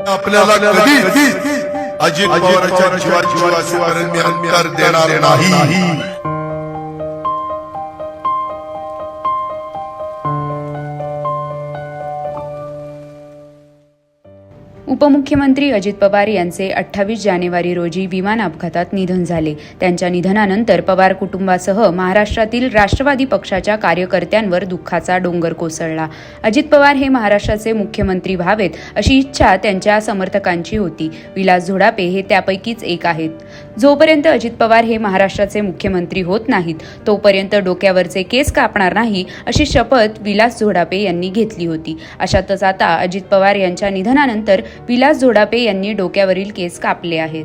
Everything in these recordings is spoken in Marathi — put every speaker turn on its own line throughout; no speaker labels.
आपल्याला कधी अजित पवारांच्या जीवाजीवापर्यंत मी अंतर देणार नाही।
उपमुख्यमंत्री अजित पवार यांचे 28 जानेवारी रोजी विमान अपघातात निधन झाले। त्यांच्या निधनानंतर पवार कुटुंबासह महाराष्ट्रातील राष्ट्रवादी पक्षाच्या कार्यकर्त्यांवर दुःखाचा डोंगर कोसळला। अजित पवार हे महाराष्ट्राचे मुख्यमंत्री व्हावेत अशी इच्छा त्यांच्या समर्थकांची होती। विलास झोडापे हे त्यापैकीच एक आहेत। जोपर्यंत अजित पवार हे महाराष्ट्राचे मुख्यमंत्री होत नाहीत तोपर्यंत डोक्यावरचे केस कापणार नाही अशी शपथ विलास झोडापे यांनी घेतली होती। अशातच आता अजित पवार यांच्या निधनानंतर विलास झोडापे यांनी डोक्यावरील केस कापले आहेत।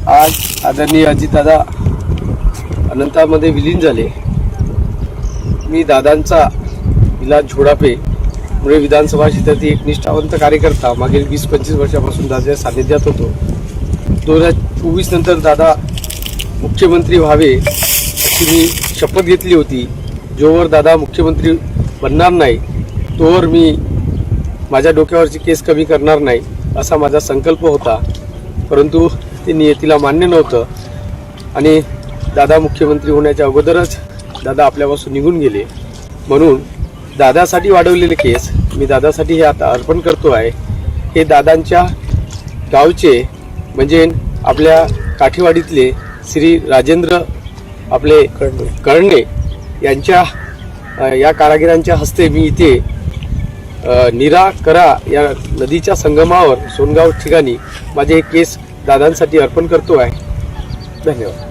आज आदरणीय अजितदादा अनंतामध्ये विलीन झाले। मी दादांचा विलास झोडापे मुळे विधानसभा क्षेत्रातील एक निष्ठावंत कार्यकर्ता मागील 20-25 वर्षापासून दादाच्या सानिध्यात होतो। 2024 नंतर दादा मुख्यमंत्री व्हावे अशी मी शपथ घेतली होती। जोवर दादा मुख्यमंत्री बनणार नाही तोवर मी माझ्या डोक्यावरची केस कमी करणार नाही असा माझा संकल्प होता, परंतु ते नियतीला मान्य नव्हतं आणि दादा मुख्यमंत्री होण्याच्या अगोदरच दादा आपल्यापासून निघून गेले। म्हणून दादासाठी वाढवलेले केस मी दादासाठी हे आता अर्पण करतो आहे। हे दादांच्या गावचे म्हणजे आपल्या काठीवाडीतले श्री राजेंद्र आपले कळणे यांच्या या कारागिरांच्या हस्ते मी इथे नीरा करा या नदीच्या संगमावर सोनगाव ठिकाणी माझे हे केस दादांसाठी अर्पण करतो आहे। धन्यवाद।